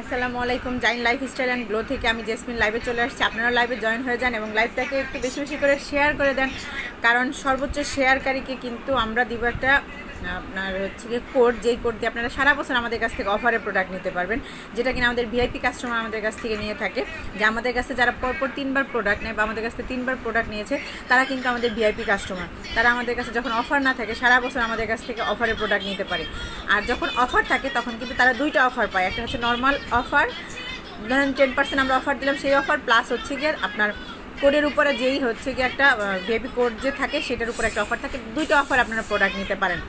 আসসালামু আলাইকুম। Zain lifestyle and glow থেকে আমি জেসমিন লাইভে চলে আসছি। আপনারা লাইভে জয়েন হয়ে যান এবং লাইভটাকে একটু বেশি বেশি করে শেয়ার করে দেন, কারণ সর্বোচ্চ শেয়ারকারীকে কিন্তু আমরা দিব একটা আপনার হচ্ছে গিয়ে কোড, যেই কোড দিয়ে আপনারা সারা বছর আমাদের কাছ থেকে অফারে প্রোডাক্ট নিতে পারবেন, যেটা কিনা আমাদের ভিআইপি কাস্টমার আমাদের কাছ থেকে নিয়ে থাকে। যে আমাদের কাছে যারা পরপর 3বার প্রোডাক্ট নেয় বা আমাদের কাছ থেকে 3বার প্রোডাক্ট নিয়েছে, তারা কিন্তু আমাদের ভিআইপি কাস্টমার। তারা আমাদের কাছে যখন অফার না থাকে সারা বছর আমাদের কাছ থেকে অফারে প্রোডাক্ট নিতে পারে। আর যখন অফার থাকে তখন কিন্তু তারা 2টা অফার পায়। একটা হচ্ছে নর্মাল অফার, ধরেন 10% আমরা অফার দিলাম, সেই অফার প্লাস হচ্ছে গিয়ে আপনার কোডের উপরে যেই হচ্ছে গিয়ে একটা ভিআইপি কোড যে থাকে সেটার উপরে একটা অফার থাকে। 2টা অফার আপনারা প্রোডাক্ট নিতে পারেন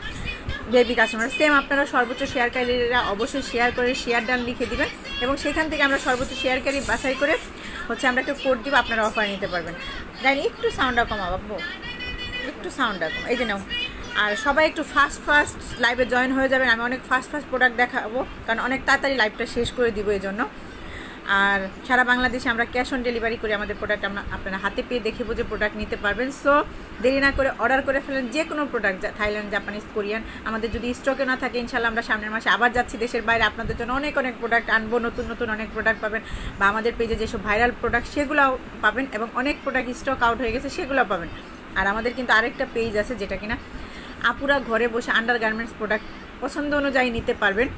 ভিআইপি কাস্টমার। সেম আপনারা সর্বোচ্চ শেয়ারকারীরা অবশ্যই শেয়ার করে শেয়ার ডান লিখে দিবেন এবং সেখান থেকে আমরা সর্বোচ্চ শেয়ারকারী বাছাই করে হচ্ছে আমরা একটা কোড দিব, আপনারা অফার নিতে পারবেন। জানি একটু সাউন্ডটা কমাবো, একটু সাউন্ডটা কম, এই যে নাও। আর সবাই একটু ফাস্ট লাইভে জয়েন হয়ে যাবেন। আমি অনেক ফাস্ট প্রোডাক্ট দেখাবো, কারণ অনেক তাড়াতাড়ি লাইভটা শেষ করে দিব এই জন্য। আর সারা বাংলাদেশে আমরা ক্যাশ অন ডেলিভারি করি। আমাদের প্রোডাক্ট আপনারা হাতে পেয়ে দেখে বুঝে প্রোডাক্ট নিতে পারবেন। সো দেরি না করে অর্ডার করে ফেলেন যে কোনো প্রোডাক্ট, থাইল্যান্ড, জাপানিজ, কোরিয়ান। আমাদের যদি স্টকে না থাকে, ইনশাল্লাহ আমরা সামনের মাসে আবার যাচ্ছি দেশের বাইরে, আপনাদের জন্য অনেক প্রোডাক্ট আনবো। নতুন অনেক প্রোডাক্ট পাবেন, বা আমাদের পেজে যেসব ভাইরাল প্রোডাক্ট সেগুলোও পাবেন, এবং অনেক প্রোডাক্ট স্টক আউট হয়ে গেছে সেগুলো পাবেন। আর আমাদের কিন্তু আরেকটা পেজ আছে যেটা কিনা আপুরা ঘরে বসে আন্ডার গার্মেন্টস প্রোডাক্ট পছন্দ অনুযায়ী নিতে পারবেন,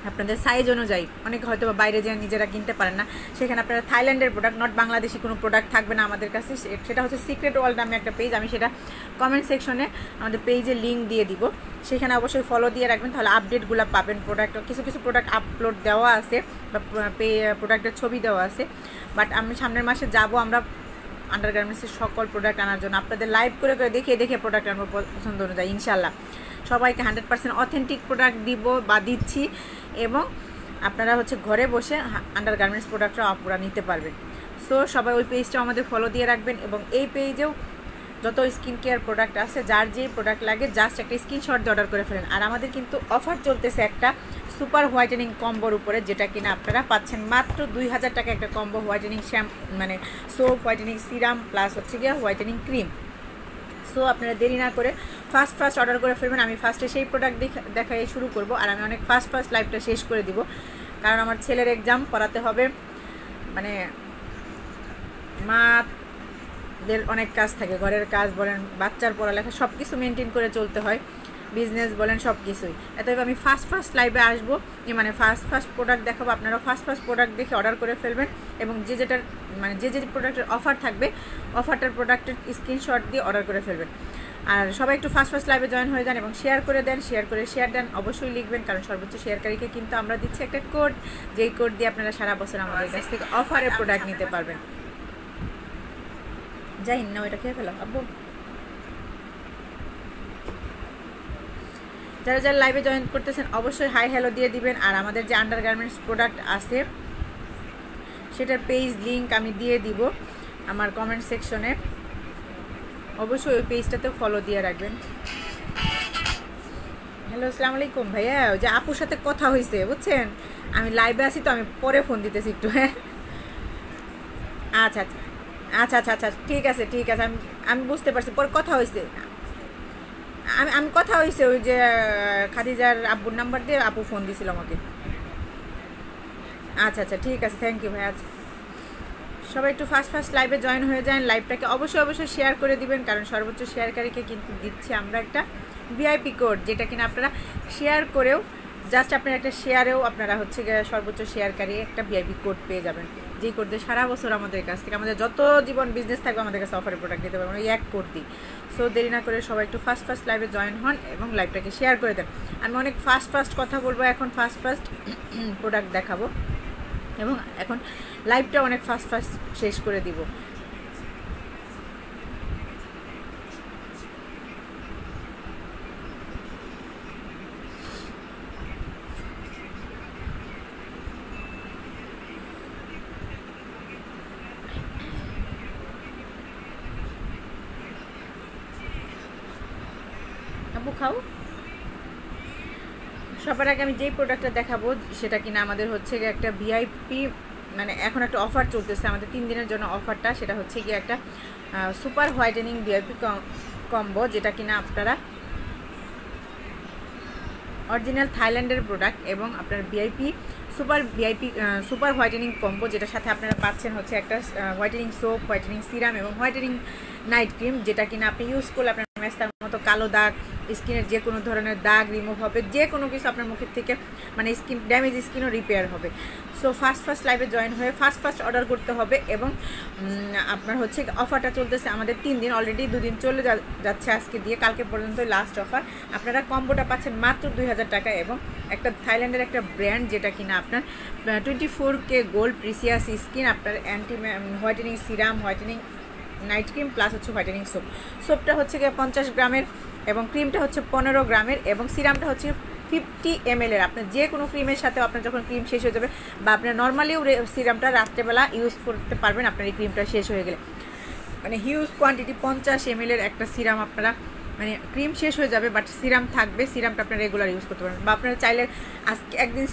আপনাদের সাইজ অনুযায়ী। অনেকে হয়তো বাইরে যেয়ে নিজেরা কিনতে পারেন না, সেখানে আপনারা থাইল্যান্ডের প্রোডাক্ট, নট বাংলাদেশি কোনো প্রোডাক্ট থাকবে না আমাদের কাছে। সেটা হচ্ছে সিক্রেট ওয়ার্ল্ড নামে একটা পেজ, আমি সেটা কমেন্ট সেকশনে আমাদের পেজে লিঙ্ক দিয়ে দিব, সেখানে অবশ্যই ফলো দিয়ে রাখবেন, তাহলে আপডেটগুলো পাবেন। প্রোডাক্ট কিছু প্রোডাক্ট আপলোড দেওয়া আছে বা প্রোডাক্টের ছবি দেওয়া আছে, বাট আমি সামনের মাসে যাব আমরা আন্ডার গার্মেন্টসের সকল প্রোডাক্ট আনার জন্য। আপনাদের লাইভ করে দেখে প্রোডাক্ট আনবো পছন্দ অনুযায়ী ইনশাল্লাহ। সবাইকে 100% অথেন্টিক প্রোডাক্ট দিব বা দিচ্ছি, এবং আপনারা হচ্ছে ঘরে বসে আন্ডার গার্মেন্টস প্রোডাক্টটা আপনারা নিতে পারবেন। সো সবাই ওই পেজটাও আমাদের ফলো দিয়ে রাখবেন, এবং এই পেজেও যত স্কিন কেয়ার প্রোডাক্ট আছে, যার যে প্রোডাক্ট লাগে জাস্ট একটা স্ক্রিনশট দিয়ে অর্ডার করে ফেলেন। আর আমাদের কিন্তু অফার চলতেছে একটা সুপার হোয়াইটেনিং কম্বোর উপরে, যেটা কিনা আপনারা পাচ্ছেন মাত্র 2000 টাকা একটা কম্বো। হোয়াইটেনিং মানে সোপ, হোয়াইটেনিং সিরাম প্লাস হচ্ছে গিয়ে হোয়াইটেনিং ক্রিম। সো আপনারা দেরি না করে ফাস্ট অর্ডার করে ফেলবেন। আমি ফার্স্টে সেই প্রোডাক্ট দেখাই শুরু করব, আর আমি অনেক ফাস্ট লাইভটা শেষ করে দিব, কারণ আমার ছেলের এক্সাম পড়াতে হবে। মানে মাদের অনেক কাজ থাকে, ঘরের কাজ বলেন, বাচ্চার পড়ালেখা সব কিছু মেনটেন করে চলতে হয়, বিজনেস বলেন সব কিছুই। এতএব আমি ফাস্ট লাইভে আসবো, মানে ফাস্ট প্রোডাক্ট দেখাবো। আপনারা ফাস্ট প্রোডাক্ট দেখে অর্ডার করে ফেলবেন, এবং যেটার মানে যে প্রোডাক্টের অফার থাকবে অফারটার প্রোডাক্টের স্ক্রিনশট দিয়ে অর্ডার করে ফেলবেন। আর সবাই একটু ফাস্ট লাইভে জয়েন হয়ে যান এবং শেয়ার করে দেন। শেয়ার দেন অবশ্যই লিখবেন, কারণ সর্বোচ্চ শেয়ারকারীকে কিন্তু আমরা দিচ্ছি একটা কোড, যেই কোড দিয়ে আপনারা সারা বছর আমাদের কাছ থেকে অফারে প্রোডাক্ট নিতে পারবেন। যাই না, ওইটা খেয়ে ফেলো আব্বু। যারা লাইভে জয়েন করতেছেন অবশ্যই হাই হ্যালো দিয়ে দিবেন। আর আমাদের যে আন্ডার গার্মেন্টস প্রোডাক্ট আছে সেটার পেজ লিঙ্ক আমি দিয়ে দিব আমার কমেন্ট সেকশনে, অবশ্যই ওই পেজটাতেও ফলো দিয়ে রাখবেন। হ্যালো, আসসালামু আলাইকুম ভাইয়া। ওই যে আপুর সাথে কথা হয়েছে বুঝছেন, আমি লাইভে আছি তো আমি পরে ফোন দিতেছি একটু। হ্যাঁ আচ্ছা ঠিক আছে আমি বুঝতে পারছি, পরে কথা হয়েছে। আমি কথা হয়েছে ওই যে খাদিজার আব্বুর নাম্বার দিয়ে আপু ফোন দিয়েছিল আমাকে। আচ্ছা ঠিক আছে, থ্যাংক ইউ ভাই। আচ্ছা সবাই একটু ফাস্ট লাইভে জয়েন হয়ে যান। লাইভটাকে অবশ্যই শেয়ার করে দিবেন, কারণ সর্বোচ্চ শেয়ারকারীকে কিন্তু দিচ্ছি আমরা একটা ভিআইপি কোড, যেটা কিনা আপনারা শেয়ার করেও জাস্ট আপনার একটা শেয়ারেও আপনারা হচ্ছে সর্বোচ্চ শেয়ারকারী একটা ভিআইপি কোড পেয়ে যাবেন, যেই কোড দিয়ে সারা বছর আমাদের কাছ থেকে আমাদের যত জীবন বিজনেস থাকবে আমাদের কাছে অফারের প্রোডাক্ট দিতে পারবেন, ওই এক কোড দিই। সো দেরি না করে সবাই একটু ফাস্ট লাইভে জয়েন হন এবং লাইভটাকে শেয়ার করে দেন। আমি অনেক ফাস্ট কথা বলবো এখন, ফাস্ট প্রোডাক্ট দেখাবো, এবং এখন লাইভটা অনেক ফাস্ট শেষ করে দিব। আপু খাও। সবার আগে আমি যেই প্রোডাক্টটা দেখাবো সেটা কিনা আমাদের হচ্ছে গিয়ে একটা ভিআইপি, মানে এখন একটা অফার চলতেছে আমাদের 3 দিনের জন্য অফারটা, সেটা হচ্ছে গিয়ে একটা সুপার হোয়াইটেনিং ভিআইপি কম্বো, যেটা কিনা আপনারা অরিজিনাল থাইল্যান্ডের প্রোডাক্ট এবং আপনার ভিআইপি সুপার হোয়াইটেনিং কম্বো, যেটার সাথে আপনারা পাচ্ছেন হচ্ছে একটা হোয়াইটেনিং সোপ, হোয়াইটেনিং সিরাম এবং হোয়াইটেনিং নাইট ক্রিম, যেটা কিনা আপনি ইউজ করলে আপনার মেস্তার মতো কালো দাগ, স্কিনের যে কোনো ধরনের দাগ রিমুভ হবে, যে কোনো কিছু আপনার মুখের থেকে মানে স্কিন ড্যামেজ স্কিনও রিপেয়ার হবে। সো ফার্স্ট লাইভে জয়েন হয়ে ফার্স্ট অর্ডার করতে হবে এবং আপনার হচ্ছে অফারটা চলতেছে আমাদের 3 দিন, অলরেডি 2 দিন চলে যাচ্ছে আজকে দিয়ে, কালকে পর্যন্ত লাস্ট অফার। আপনারা কম্বোটা পাচ্ছেন মাত্র 2000 টাকা এবং একটা থাইল্যান্ডের একটা ব্র্যান্ড, যেটা কিনা আপনার 24K গোল্ড প্রিসিয়াস স্কিন, আপনার anti whitening serum, whitening night cream plus হচ্ছে হোয়াইটেনিং সোপটা হচ্ছে 50 গ্রামের এবং ক্রিমটা হচ্ছে 15 গ্রামের এবং সিরামটা হচ্ছে 50 ml এর। আপনার যে কোনো ক্রিমের সাথেও আপনার যখন ক্রিম শেষ হয়ে যাবে বা আপনার নর্মালিও সিরামটা রাত্রেবেলা ইউজ করতে পারবেন আপনার এই ক্রিমটা শেষ হয়ে গেলে, মানে হিউজ কোয়ান্টিটি 50 ml এর একটা সিরাম আপনারা মানে ক্রিম শেষ হয়ে যাবে বাট সিরাম থাকবে, সিরামটা আপনারা রেগুলার ইউজ করতে পারবেন। বা আপনারা চাইলে আজকে একদিন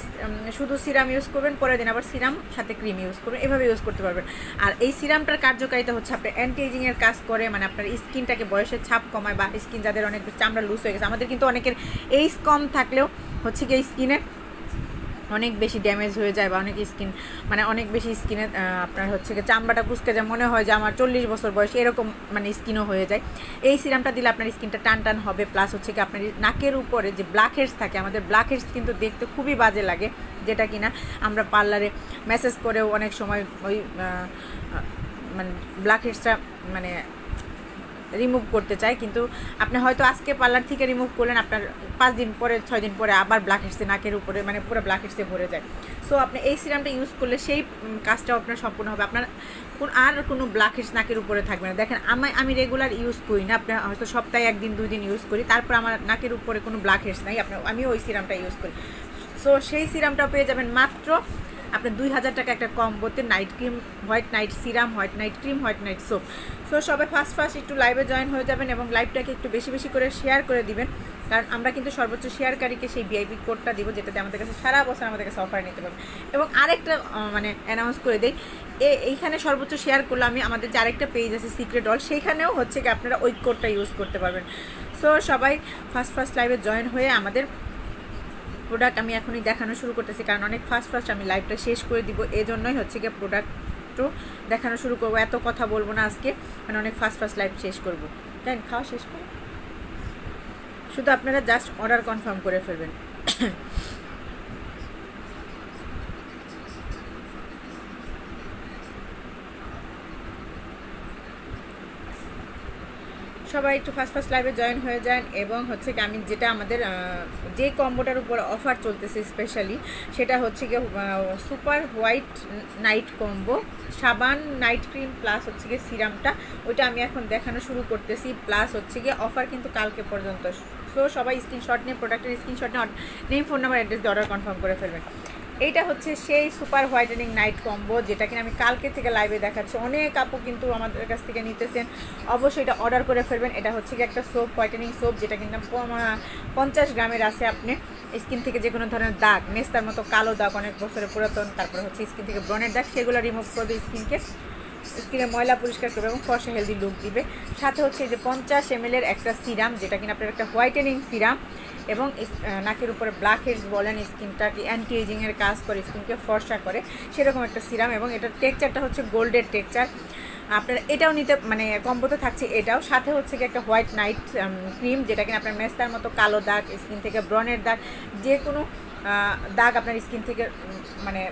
শুধু সিরাম ইউজ করবেন, পরের দিন আবার সিরাম সাথে ক্রিম ইউজ করবেন, এভাবে ইউজ করতে পারবেন। আর এই সিরামটার কার্যকারিতা হচ্ছে আপনার অ্যান্টি এজিংয়ের কাজ করে, মানে আপনার স্কিনটাকে বয়সের ছাপ কমায়, বা স্কিন যাদের অনেক চামড়া লুজ হয়ে গেছে, আমাদের কিন্তু অনেকের এইজ কম থাকলেও হচ্ছে কি এই স্কিনে অনেক বেশি ড্যামেজ হয়ে যায় বা অনেক স্কিন মানে অনেক বেশি স্কিনে আপনার হচ্ছে কি চামড়াটা কুচকে যায়, মনে হয় যে আমার 40 বছর বয়স, এরকম মানে স্কিনও হয়ে যায়। এই সিরামটা দিলে আপনার স্কিনটা টান হবে, প্লাস হচ্ছে কি আপনার নাকের উপরে যে ব্ল্যাক হেডস থাকে, আমাদের ব্ল্যাক হেডস কিন্তু দেখতে খুবই বাজে লাগে, যেটা কিনা আমরা পার্লারে মেসেজ করেও অনেক সময় ওই মানে ব্ল্যাক হেডসটা মানে রিমুভ করতে চাই, কিন্তু আপনি হয়তো আজকে পার্লার থেকে রিমুভ করলেন, আপনার 5 দিন পরে 6 দিন পরে আবার ব্ল্যাক হেডসে নাকের উপরে মানে পুরো ব্ল্যাক হেডসে ভরে যায়। সো আপনি এই সিরামটা ইউজ করলে সেই কাজটাও আপনার সম্পূর্ণ হবে, আপনার আর কোনো ব্ল্যাক হেডস নাকের উপরে থাকবে না। দেখেন আমি রেগুলার ইউজ করি না, আপনি হয়তো সপ্তাহে 1 দিন 2 দিন ইউজ করি, তারপর আমার নাকের উপরে কোনো ব্ল্যাক হেডস নাই, আমি ওই সিরামটা ইউজ করি। সো সেই সিরামটা পেয়ে যাবেন মাত্র আপনার 2000 টাকা একটা কম্বোতে, night cream, white night serum, white night cream, white night soap. So সবাই ফার্স্ট একটু লাইভে জয়েন হয়ে যাবেন এবং লাইভটাকে একটু বেশি করে শেয়ার করে দিবেন, কারণ আমরা কিন্তু সর্বোচ্চ শেয়ারকারীকে সেই ভিআইপি কোডটা দিব, যেটাতে আমাদের কাছে সারা বছর আমাদের কাছে অফার নিতে পারবেন। এবং আরেকটা মানে অ্যানাউন্স করে দিই, এইখানে সর্বোচ্চ শেয়ার করলে আমি আমাদের যে আরেকটা পেজ আছে সিক্রেট অল, সেইখানেও হচ্ছে কি আপনারা ওই কোডটা ইউজ করতে পারবেন। সো সবাই ফার্স্ট লাইভে জয়েন হয়ে আমাদের প্রোডাক্ট আমি এখনই দেখানো শুরু করতেছি, কারণ অনেক ফার্স্ট আমি লাইভটা শেষ করে দিব, এই জন্যই হচ্ছে গিয়ে প্রোডাক্টও দেখানো শুরু করবো, এত কথা বলবো না আজকে, মানে অনেক ফার্স্ট লাইভ শেষ করবো। দেন খাওয়া শেষ করো, শুধু আপনারা জাস্ট অর্ডার কনফার্ম করে ফেলবেন। সবাই একটু ফার্স্ট লাইভে জয়েন হয়ে যান এবং হচ্ছে কি আমি যেটা আমাদের যে কম্বোটার উপর অফার চলতেছে স্পেশালি, সেটা হচ্ছে গিয়ে সুপার হোয়াইট নাইট কম্বো, সাবান, নাইট ক্রিম প্লাস হচ্ছে গিয়ে সিরামটা, ওইটা আমি এখন দেখানো শুরু করতেছি, প্লাস হচ্ছে গিয়ে অফার কিন্তু কালকে পর্যন্ত। সো সবাই স্ক্রিনশট নিয়ে প্রোডাক্টের স্ক্রিনশট নিয়ে নেম, ফোন নাম্বার, অ্যাড্রেস দিয়ে অর্ডার কনফার্ম করে ফেলবেন। এইটা হচ্ছে সেই সুপার হোয়াইটেনিং নাইট কম্বো, যেটা কিনা আমি কালকে থেকে লাইভে দেখাচ্ছি, অনেক আপু কিন্তু আমাদের কাছ থেকে নিতেছেন, অবশ্যই এটা অর্ডার করে ফেলবেন। এটা হচ্ছে কি একটা সোপ, হোয়াইটেনিং সোপ, যেটা কিন্তু 50 গ্রামের আছে। আপনি স্কিন থেকে যে কোনো ধরনের দাগ, মেস্তার মতো কালো দাগ, অনেক বছরের পুরাতন, তারপরে হচ্ছে স্কিন থেকে ব্রণের দাগ, সেগুলো রিমুভ করবে, স্কিনের ময়লা পরিষ্কার করবে এবং ফর্সা হেলদি লুক দিবে। সাথে হচ্ছে যে 50 ml এর একটা সিরাম, যেটা কিনা আপনার একটা হোয়াইটেনিং সিরাম এবং নাকের উপরে ব্ল্যাক হেডস বলেন, স্কিনটাকে অ্যান্টি এজিংয়ের কাজ করে, স্কিনকে ফর্সা করে, সেরকম একটা সিরাম। এবং এটার টেক্সচারটা হচ্ছে গোল্ডের টেক্সচার, আপনারা এটাও নিতে মানে কম্বোতে থাকছে এটাও। সাথে হচ্ছে কি একটা হোয়াইট নাইট ক্রিম, যেটা কিনা আপনার মেস্তার মতো কালো দাগ, স্কিন থেকে ব্রণের দাগ, যে কোনো দাগ আপনার স্কিন থেকে মানে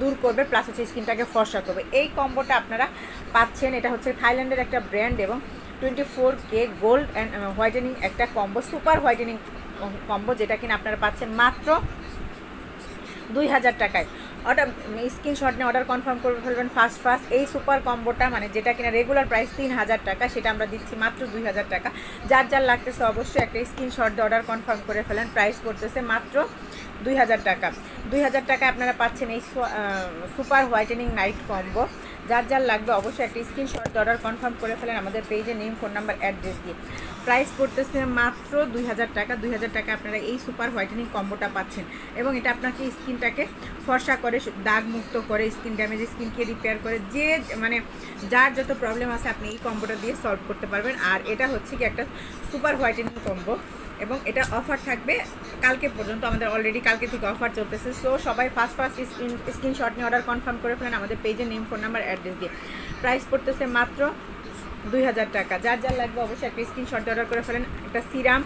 দূর করবে, প্লাস হচ্ছে স্কিনটাকে ফর্সা করবে। এই কম্বোটা আপনারা পাচ্ছেন, এটা হচ্ছে থাইল্যান্ডের একটা ব্র্যান্ড এবং 24K গোল্ড অ্যান্ড হোয়াইটেনিং একটা কম্বো, সুপার হোয়াইটেনিং কম্বো, যেটা কিনা আপনারা পাচ্ছেন মাত্র 2000 টাকায়। অর্ডার স্ক্রিনশট নিয়ে অর্ডার কনফার্ম করে ফেলবেন ফার্স্ট। এই সুপার কম্বোটা মানে যেটা কিনা রেগুলার প্রাইস 3000 টাকা, সেটা আমরা দিচ্ছি মাত্র 2000 টাকা। যার লাগতেছে অবশ্যই একটা স্ক্রিনশট দিয়ে অর্ডার কনফার্ম করে ফেলেন। প্রাইস করতেছে মাত্র 2000 টাকা। 2000 টাকা আপনারা পাচ্ছেন এই সুপার হোয়াইটেনিং নাইট কম্বো। যার লাগবে অবশ্যই একটা স্ক্রিনশট দিয়ে অর্ডার কনফার্ম করে ফেলেন আমাদের পেজে নেম, ফোন নাম্বার, অ্যাড্রেস দিয়ে। প্রাইস পড়তেছে মাত্র 2000 টাকা। 2000 টাকা আপনারা এই সুপার হোয়াইটেনিং কম্বোটা পাচ্ছেন এবং এটা আপনাকে স্কিনটাকে ফর্সা করে, দাগ মুক্ত করে, স্কিন ড্যামেজ স্কিনকে রিপেয়ার করে, যে মানে যার যত প্রবলেম আছে আপনি এই কম্বোটা দিয়ে সলভ করতে পারবেন। আর এটা হচ্ছে কি একটা সুপার হোয়াইটেনিং কম্বো এবং এটা অফার থাকবে কালকে পর্যন্ত, আমাদের অলরেডি কালকে থেকে অফার চলতেছে। সো সবাই ফার্স্ট স্ক্রিনশট নিয়ে অর্ডার কনফার্ম করে ফেলেন আমাদের পেজে নেম, ফোন নাম্বার, অ্যাড্রেস দিয়ে। প্রাইস পড়তেছে মাত্র 2000 টাকা। যার যার লাগবে অবশ্যই একটা স্ক্রিনশট অর্ডার করে ফেলেন। একটা সিরাম,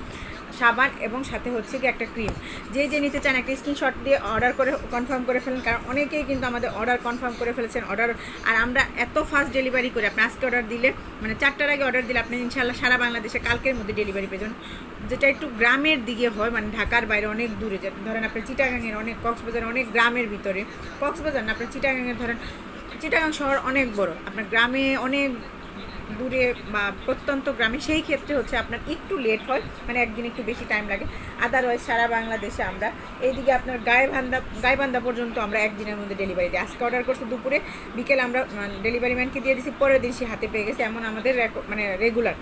সাবান এবং সাথে হচ্ছে কি একটা ক্রিম, যে নিতে চান একটা স্ক্রিনশট দিয়ে অর্ডার করে কনফার্ম করে ফেলেন, কারণ অনেকেই কিন্তু আমাদের অর্ডার কনফার্ম করে ফেলেছেন অর্ডার। আর আমরা এত ফাস্ট ডেলিভারি করি, আপনি আজকে অর্ডার দিলে মানে 4টার আগে অর্ডার দিলে আপনি ইনশাআল্লাহ সারা বাংলাদেশে কালকের মধ্যে ডেলিভারি পেয়ে যান। যেটা একটু গ্রামের দিকে হয়, মানে ঢাকার বাইরে অনেক দূরে, যে ধরেন আপনার চিটাগাঙের অনেক, কক্সবাজার অনেক গ্রামের ভিতরে, কক্সবাজার না আপনার চিটাগাঙের ধরেন, চিটাগাং শহর অনেক বড়, আপনার গ্রামে অনেক দূরে বা প্রত্যন্ত গ্রামে, সেই ক্ষেত্রে হচ্ছে আপনার একটু লেট হয়, মানে একদিন একটু বেশি টাইম লাগে। আদারওয়াইজ সারা বাংলাদেশে আমরা এইদিকে আপনার গাইবান্ধা পর্যন্ত আমরা একদিনের মধ্যে ডেলিভারি দিই। আজকে অর্ডার করছি দুপুরে, বিকেলে আমরা ডেলিভারি ম্যানকে দিয়ে দিচ্ছি, পরের দিন সে হাতে পেয়ে গেছে, এমন আমাদের মানে রেগুলার।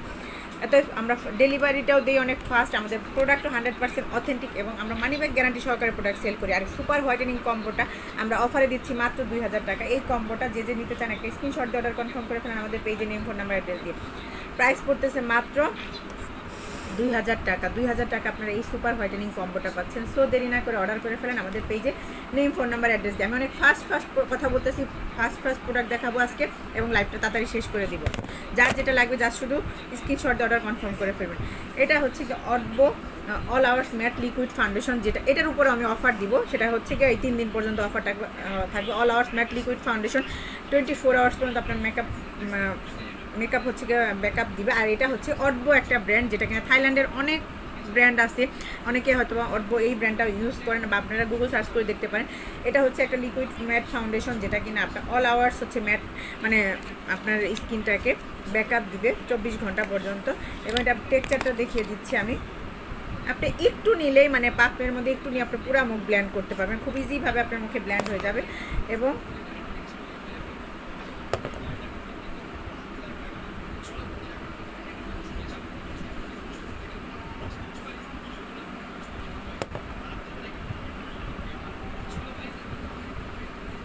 এত আমরা ডেলিভারিটাও দিই অনেক ফাস্ট, আমাদের প্রোডাক্টও 100% অথেন্টিক এবং আমরা মানি ব্যাক গ্যারান্টি সহকারে প্রোডাক্ট সেল করি। আর সুপার হোয়াইটেনিং কম্বোটা আমরা অফারে দিচ্ছি মাত্র 2000 টাকা। এই কম্বোটা যে নিতে চান একটা স্ক্রিনশট দিয়ে অর্ডার কনফার্ম করে ফেলেন আমাদের পেজে নেম, ফোন নাম্বার, অ্যাড্রেস দিয়ে। প্রাইস পড়তেছে মাত্র 2000 টাকা। 2000 টাকা আপনারা এই সুপার হোয়াইটেনিং কম্বোটা পাচ্ছেন। সো দেরি না করে অর্ডার করে ফেলেন আমাদের পেজে নেম, ফোন নাম্বার, অ্যাড্রেস দিয়ে। আমি অনেক ফাস্ট কথা বলতেছি, ফাস্ট প্রোডাক্ট দেখাবো আজকে এবং লাইভটা তাড়াতাড়ি শেষ করে দিব। যার যেটা লাগবে যার শুধু স্ক্রিনশট দিয়ে অর্ডার কনফার্ম করে ফেলবেন। এটা হচ্ছে কি অডবো all hours matte liquid foundation, যেটা এটার উপরে আমি অফার দিব, সেটা হচ্ছে কি এই 3 দিন পর্যন্ত অফার থাকবে। All hours matte liquid foundation 24 hours পর্যন্ত আপনার মেকআপ হচ্ছে গিয়ে ব্যাকআপ দিবে। আর এটা হচ্ছে অডবো একটা ব্র্যান্ড, যেটা কিনা থাইল্যান্ডের অনেক ব্র্যান্ড আছে, অনেকে হয়তো অডবো এই ব্র্যান্ডটা ইউজ করেন বা আপনারা গুগল সার্চ করে দেখতে পারেন। এটা হচ্ছে একটা লিকুইড ম্যাট ফাউন্ডেশন, যেটা কিনা আপনার অল আওয়ার্স হচ্ছে ম্যাট, মানে আপনার স্কিনটাকে ব্যাকআপ দিবে 24 ঘন্টা পর্যন্ত। এবং এটা টেক্সচারটা দেখিয়ে দিচ্ছি আমি। আপনি একটু নিলেই, মানে পাপের মধ্যে একটু নিয়ে আপনি পুরো মুখ ব্ল্যান্ড করতে পারবেন, খুব ইজিভাবে আপনার মুখে ব্ল্যান্ড হয়ে যাবে। এবং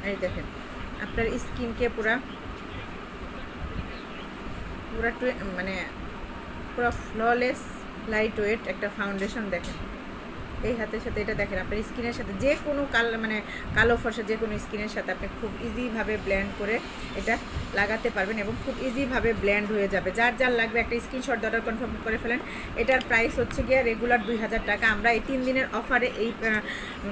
এই দেখেন আপনার স্কিনকে পুরা মানে পুরো ফ্ললেস লাইট ওয়েট একটা ফাউন্ডেশন। দেখেন এই হাতের সাথে এটা দেখেন আপনার স্কিনের সাথে যে কোনো মানে কালো ফর্সা যে কোনো স্কিনের সাথে আপনি খুব ইজিভাবে ব্লেন্ড করে এটা লাগাতে পারবেন এবং খুব ইজিভাবে ব্লেন্ড হয়ে যাবে। যার যার লাগবে একটা স্ক্রিনশট অর্ডার কনফার্ম করে ফেলেন। এটার প্রাইস হচ্ছে গিয়ে রেগুলার 2000 টাকা। আমরা এই 3 দিনের অফারে এই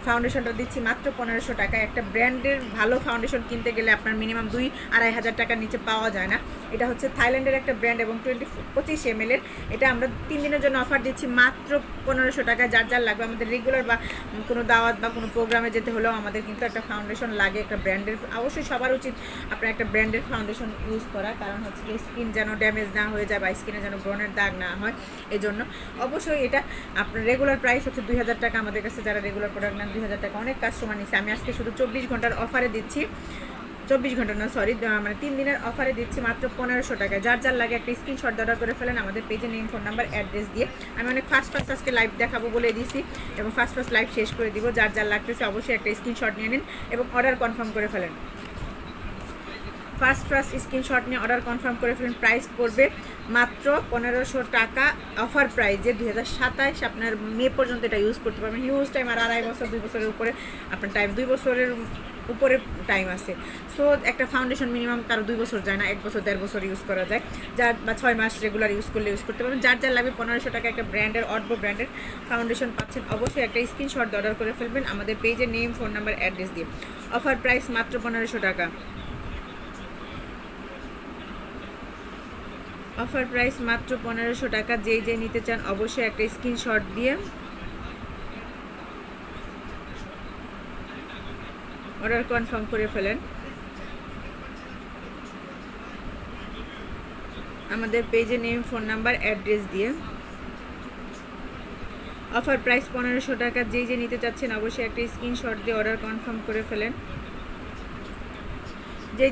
ফাউন্ডেশনটা দিচ্ছি মাত্র 1500 টাকা। একটা ব্র্যান্ডের ভালো ফাউন্ডেশন কিনতে গেলে আপনার মিনিমাম 2-2500 টাকার নিচে পাওয়া যায় না। এটা হচ্ছে থাইল্যান্ডের একটা ব্র্যান্ড এবং 25 ml এর। এটা আমরা 3 দিনের জন্য অফার দিচ্ছি মাত্র 1500 টাকা। যার যার লাগবে, আমাদের রেগুলার বা কোনো দাওয়াত বা কোনো প্রোগ্রামে যেতে হলেও আমাদের কিন্তু একটা ফাউন্ডেশন লাগে, একটা ব্র্যান্ডের। অবশ্যই সবার উচিত আপনার একটা ব্র্যান্ডের ফাউন্ডেশন ইউজ করা, কারণ হচ্ছে স্কিন যেন ড্যামেজ না হয়ে যায় বা স্কিনে যেন ব্রণের দাগ না হয়। এই জন্য অবশ্যই এটা আপনার রেগুলার প্রাইস হচ্ছে 2000 টাকা। আমাদের কাছে যারা রেগুলার প্রোডাক্ট নেন 2000 টাকা। অনেক কাস্টমার নিচ্ছে। আমি আজকে শুধু 24 ঘন্টার অফারে দিচ্ছি, 24 ঘন্টা না সরি, মানে 3 দিনের অফারে দিচ্ছি মাত্র 1500 টাকায়। যার যার লাগে একটা স্ক্রিনশট অর্ডার করে ফেলেন আমাদের পেজে নেম, ফোন নাম্বার, অ্যাড্রেস দিয়ে। আমি অনেক ফাস্ট আজকে লাইভ দেখাবো বলে দিয়েছি এবং ফাস্ট লাইভ শেষ করে দিব। যার যার লাগতেছে অবশ্যই একটা স্ক্রিনশট নিয়ে নিন এবং অর্ডার কনফার্ম করে ফেলেন। ফার্স্ট স্ক্রিনশট নিয়ে অর্ডার কনফার্ম করে ফেলেন। প্রাইস পড়বে মাত্র 1500 টাকা। অফার প্রাইজে 2027 আপনার মে পর্যন্ত এটা ইউজ করতে পারবেন। হিউজ টাইম, আর 2.5 বছর 2 বছরের উপরে আপনার টাইম, 2 বছরের উপরে টাইম আছে। সো একটা ফাউন্ডেশন মিনিমাম কারো 2 বছর যায় না, 1 বছর 1.5 বছর ইউজ করা যায়। যার বা 6 মাস রেগুলার ইউজ করলে ইউজ করতে পারবেন। যার যার লাগবে 1500 টাকা একটা ব্র্যান্ডের অডবো ব্র্যান্ডের ফাউন্ডেশন পাচ্ছেন। অবশ্যই একটা স্ক্রিনশট অর্ডার করে ফেলবেন আমাদের পেজে নেম, ফোন নাম্বার, অ্যাড্রেস দিয়ে। অফার প্রাইস মাত্র 1500 টাকা। অফার প্রাইস মাত্র 1500 টাকা। যে নিতে চান অবশ্যই একটা স্ক্রিনশট দিয়ে অর্ডার কনফার্ম করে ফেলেন আমাদের পেজে নেম, ফোন নাম্বার, অ্যাড্রেস দিয়ে। অফার প্রাইস 1500 টাকা। যে নিতে চাচ্ছেন অবশ্যই একটা স্ক্রিনশট দিয়ে অর্ডার কনফার্ম করে ফেলেন।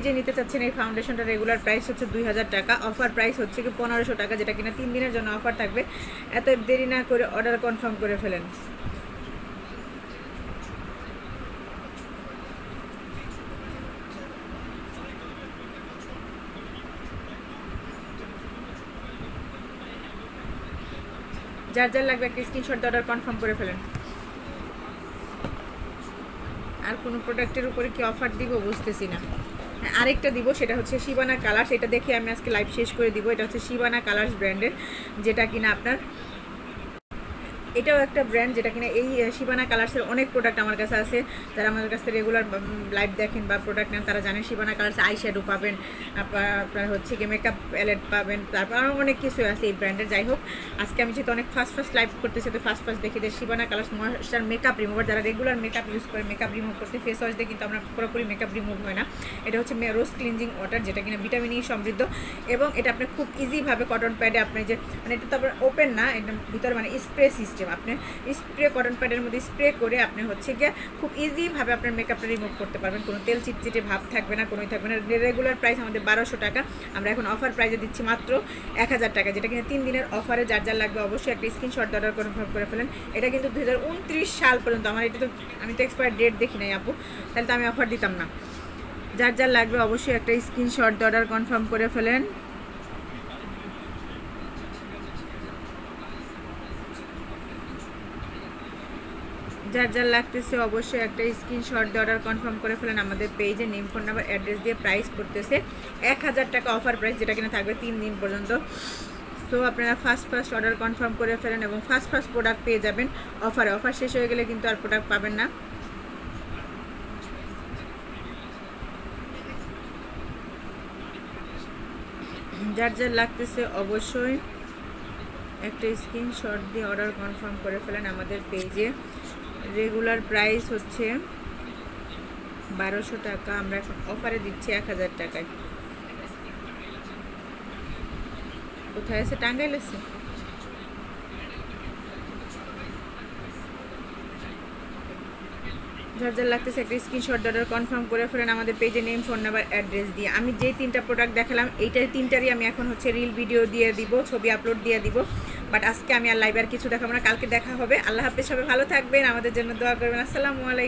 যে নিতে চাচ্ছেন এই ফাউন্ডেশনটা রেগুলার প্রাইস হচ্ছে 2000 টাকা। অফার প্রাইস হচ্ছে কি 1500 টাকা, যেটা কিনা 3 দিনের জন্য অফার থাকবে। এত দেরি না করে অর্ডার কনফার্ম করে ফেলেন। যার যার লাগবে একটা স্ক্রিনশট অর্ডার কনফার্ম করে ফেলেন। আর কোনো প্রোডাক্টের উপরে কি অফার দিব বুঝতেছি না। আরেকটা দিব, সেটা হচ্ছে শিবানা কালার্স। এটা দেখে আমি আজকে লাইভ শেষ করে দিব। এটা হচ্ছে শিবানা কালার্স ব্র্যান্ডের, যেটা কিনা আপনার এটাও একটা ব্র্যান্ড, যেটা কিনা এই শিবানা কালার্সের অনেক প্রোডাক্ট আমার কাছে আছে। যারা আমাদের কাছে রেগুলার লাইভ দেখেন বা প্রোডাক্ট নেন তারা জানেন শিবানা কালার্স আই শ্যাডো পাবেন, আপনার হচ্ছে কি মেকআপ প্যালেট পাবেন, তারপর আরও অনেক কিছু আছে এই ব্র্যান্ডের। যাই হোক, আজকে আমি যেহেতু অনেক ফার্স্ট লাইভ করতেছি, তো ফার্স্ট দেখি যে Shivana colours moisture makeup remover. যারা রেগুলার মেকআপ ইউজ করে মেকআপ রিমুভ করতে ফেস ওয়াশ দিয়ে কিন্তু আমরা পুরোপুরি মেকআপ রিমুভ হয় না। এটা হচ্ছে রোজ ক্লিনজিং ওয়াটার, যেটা কিনা ভিটামিন ই সমৃদ্ধ, এবং এটা আপনি খুব ইজিভাবে কটন প্যাডে আপনি যে মানে এটা তো আপনার ওপেন না, এটা ভিতরে মানে স্প্রে সিস্টেম, আপনি স্প্রে কটন প্যাডের মধ্যে স্প্রে করে আপনি হচ্ছে গিয়ে খুব ইজিভাবে আপনার মেকআপটা রিমুভ করতে পারবেন। কোনো তেল চিটচিটে ভাব থাকবে না, কোনোই থাকবে না। রেগুলার প্রাইস আমাদের 1200 টাকা, আমরা এখন অফার প্রাইসে দিচ্ছি মাত্র 1000 টাকা, যেটা কিনা 3 দিনের অফারে। যার যার লাগবে অবশ্যই একটা স্ক্রিনশট অর্ডার কনফার্ম করে ফেলেন। এটা কিন্তু 2029 সাল পর্যন্ত, আমার এটা তো আমি তো এক্সপায়ার ডেট দেখি নাই আপু, তাহলে তো আমি অফার দিতাম না। যার যার লাগবে অবশ্যই একটা স্ক্রিনশট অর্ডার কনফার্ম করে ফেলেন। যার যার লাগতেছে অবশ্যই একটা স্ক্রিনশট দিয়ে অর্ডার কনফার্ম করে ফেলেন। আমাদের পেজে নেম, ফোন নাম্বার, অ্যাড্রেস দিয়ে প্রাইস পড়তেছে 1000 টাকা অফার প্রাইস, যেটা কিনা থাকবে 3 দিন পর্যন্ত। সো আপনারা ফার্স্ট অর্ডার কনফার্ম করে ফেলেন এবং ফার্স্ট প্রোডাক্ট পেয়ে যাবেন অফারে। অফার শেষ হয়ে গেলে কিন্তু আর প্রোডাক্ট পাবেন না। যার যার লাগতেছে অবশ্যই একটা স্ক্রিনশট দিয়ে অর্ডার কনফার্ম করে ফেলেন। আমাদের পেজে রেগুলার প্রাইস হচ্ছে 1200 টাকা, আমরা এখন অফারে দিচ্ছি 1000 টাকায়। কোথায় আছে? টাঙ্গাইল আছে। যার যার লাগতেছে একটা স্ক্রিনশট অর্ডার কনফার্ম করে ফেলেন আমাদের পেজে নেম, ফোন নাম্বার, অ্যাড্রেস দিয়ে। আমি যে 3টা প্রোডাক্ট দেখালাম এইটার 3টারই আমি এখন হচ্ছে রিল ভিডিও দিয়ে দিব, ছবি আপলোড দিয়ে দিব। বাট আজকে আমি আর লাইভ আর কিছু দেখাবো না, কালকে দেখা হবে। আল্লাহ হাফেজ, সবাই ভালো থাকবেন, আমাদের জন্য দোয়া করবেন। আসসালামু আলাইকুম।